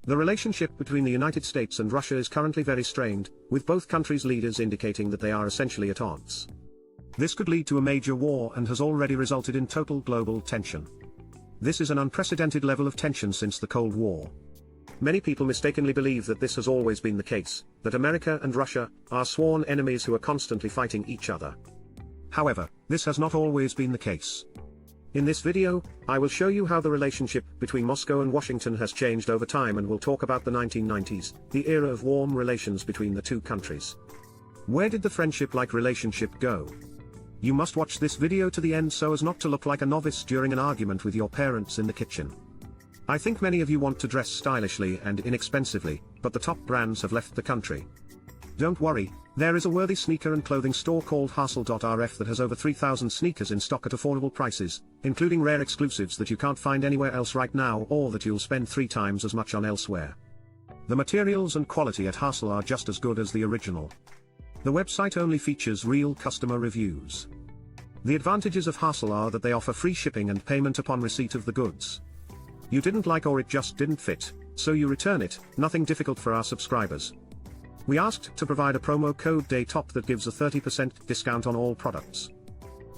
The relationship between the United States and Russia is currently very strained, with both countries' leaders indicating that they are essentially at odds. This could lead to a major war and has already resulted in total global tension. This is an unprecedented level of tension since the Cold War. Many people mistakenly believe that this has always been the case, that America and Russia are sworn enemies who are constantly fighting each other. However, this has not always been the case. In this video, I will show you how the relationship between Moscow and Washington has changed over time, and we'll talk about the 1990s, the era of warm relations between the two countries. Where did the friendship-like relationship go? You must watch this video to the end so as not to look like a novice during an argument with your parents in the kitchen. I think many of you want to dress stylishly and inexpensively, but the top brands have left the country. Don't worry, there is a worthy sneaker and clothing store called hostility that has over 3,000 sneakers in stock at affordable prices, including rare exclusives that you can't find anywhere else right now or that you'll spend 3 times as much on elsewhere. The materials and quality at Hustle are just as good as the original. The website only features real customer reviews. The advantages of Hustle are that they offer free shipping and payment upon receipt of the goods. You didn't like or it just didn't fit, so you return it, nothing difficult for our subscribers. We asked to provide a promo code DAYTOP that gives a 30% discount on all products.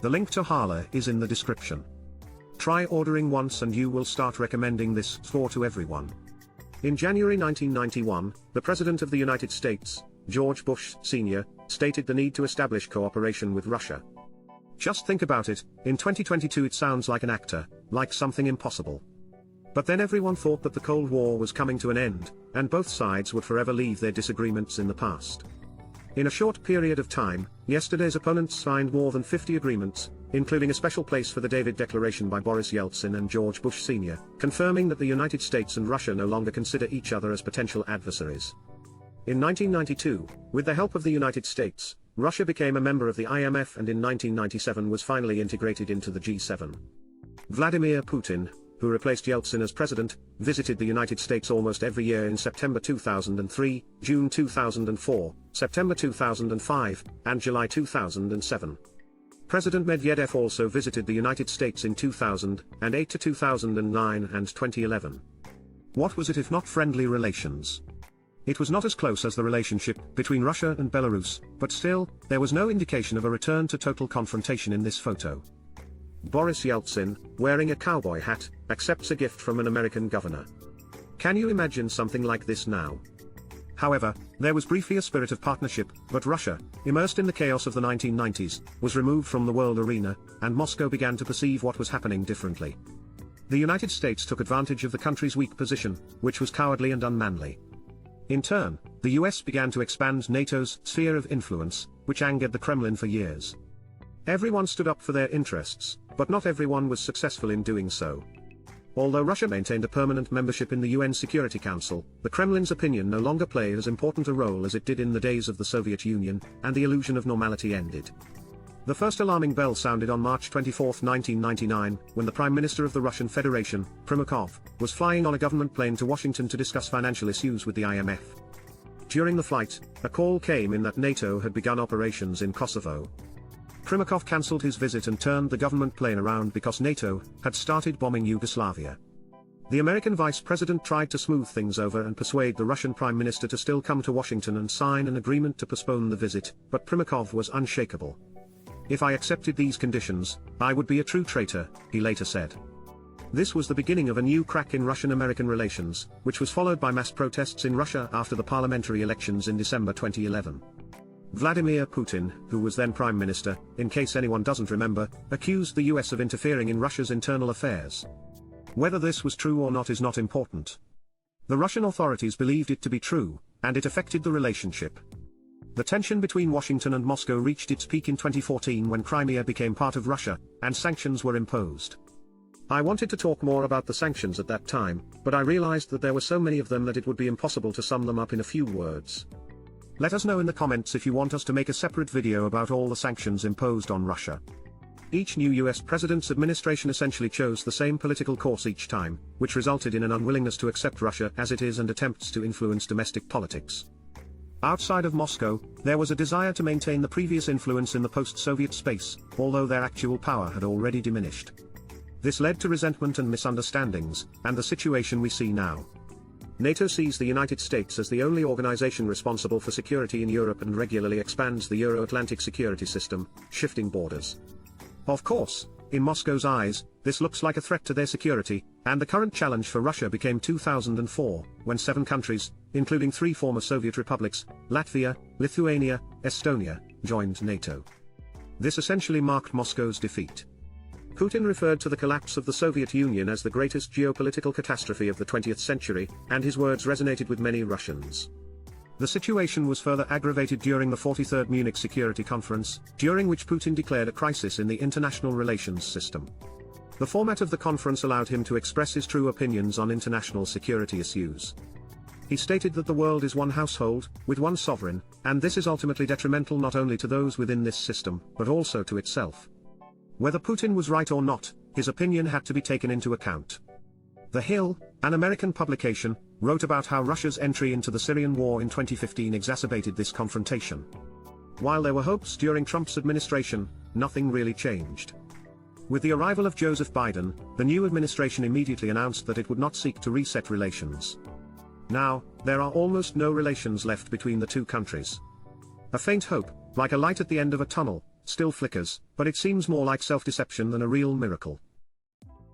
The link to Hala is in the description. Try ordering once and you will start recommending this store to everyone. In January 1991, the President of the United States, George Bush Sr., stated the need to establish cooperation with Russia. Just think about it, in 2022 it sounds like an actor, like something impossible. But then everyone thought that the Cold War was coming to an end, and both sides would forever leave their disagreements in the past. In a short period of time, yesterday's opponents signed more than 50 agreements, including a special place for the David Declaration by Boris Yeltsin and George Bush Sr., confirming that the United States and Russia no longer consider each other as potential adversaries. In 1992, with the help of the United States, Russia became a member of the IMF and in 1997 was finally integrated into the G7. Vladimir Putin, who replaced Yeltsin as president, visited the United States almost every year in September 2003, June 2004, September 2005, and July 2007. President Medvedev also visited the United States in 2008 to 2009 and 2011. What was it if not friendly relations? It was not as close as the relationship between Russia and Belarus, but still, there was no indication of a return to total confrontation in this photo. Boris Yeltsin, wearing a cowboy hat, accepts a gift from an American governor. Can you imagine something like this now? However, there was briefly a spirit of partnership, but Russia, immersed in the chaos of the 1990s, was removed from the world arena, and Moscow began to perceive what was happening differently. The United States took advantage of the country's weak position, which was cowardly and unmanly. In turn, the US began to expand NATO's sphere of influence, which angered the Kremlin for years. Everyone stood up for their interests, but not everyone was successful in doing so. Although Russia maintained a permanent membership in the UN Security Council, the Kremlin's opinion no longer played as important a role as it did in the days of the Soviet Union, and the illusion of normality ended. The first alarming bell sounded on March 24, 1999, when the Prime Minister of the Russian Federation, Primakov, was flying on a government plane to Washington to discuss financial issues with the IMF. During the flight, a call came in that NATO had begun operations in Kosovo. Primakov cancelled his visit and turned the government plane around because NATO had started bombing Yugoslavia. The American vice president tried to smooth things over and persuade the Russian prime minister to still come to Washington and sign an agreement to postpone the visit, but Primakov was unshakable. "If I accepted these conditions, I would be a true traitor," he later said. This was the beginning of a new crack in Russian-American relations, which was followed by mass protests in Russia after the parliamentary elections in December 2011. Vladimir Putin, who was then Prime Minister, in case anyone doesn't remember, accused the US of interfering in Russia's internal affairs. Whether this was true or not is not important. The Russian authorities believed it to be true, and it affected the relationship. The tension between Washington and Moscow reached its peak in 2014 when Crimea became part of Russia, and sanctions were imposed. I wanted to talk more about the sanctions at that time, but I realized that there were so many of them that it would be impossible to sum them up in a few words. Let us know in the comments if you want us to make a separate video about all the sanctions imposed on Russia. Each new US president's administration essentially chose the same political course each time, which resulted in an unwillingness to accept Russia as it is and attempts to influence domestic politics. Outside of Moscow, there was a desire to maintain the previous influence in the post-Soviet space, although their actual power had already diminished. This led to resentment and misunderstandings, and the situation we see now. NATO sees the United States as the only organization responsible for security in Europe and regularly expands the Euro-Atlantic security system, shifting borders. Of course, in Moscow's eyes, this looks like a threat to their security, and the current challenge for Russia became 2004, when 7 countries, including 3 former Soviet republics, Latvia, Lithuania, Estonia, joined NATO. This essentially marked Moscow's defeat. Putin referred to the collapse of the Soviet Union as the greatest geopolitical catastrophe of the 20th century, and his words resonated with many Russians. The situation was further aggravated during the 43rd Munich Security Conference, during which Putin declared a crisis in the international relations system. The format of the conference allowed him to express his true opinions on international security issues. He stated that the world is one household, with one sovereign, and this is ultimately detrimental not only to those within this system, but also to itself. Whether Putin was right or not, his opinion had to be taken into account. The Hill, an American publication, wrote about how Russia's entry into the Syrian war in 2015 exacerbated this confrontation. While there were hopes during Trump's administration, nothing really changed. With the arrival of Joseph Biden, the new administration immediately announced that it would not seek to reset relations. Now, there are almost no relations left between the two countries. A faint hope, like a light at the end of a tunnel, still flickers, but it seems more like self-deception than a real miracle.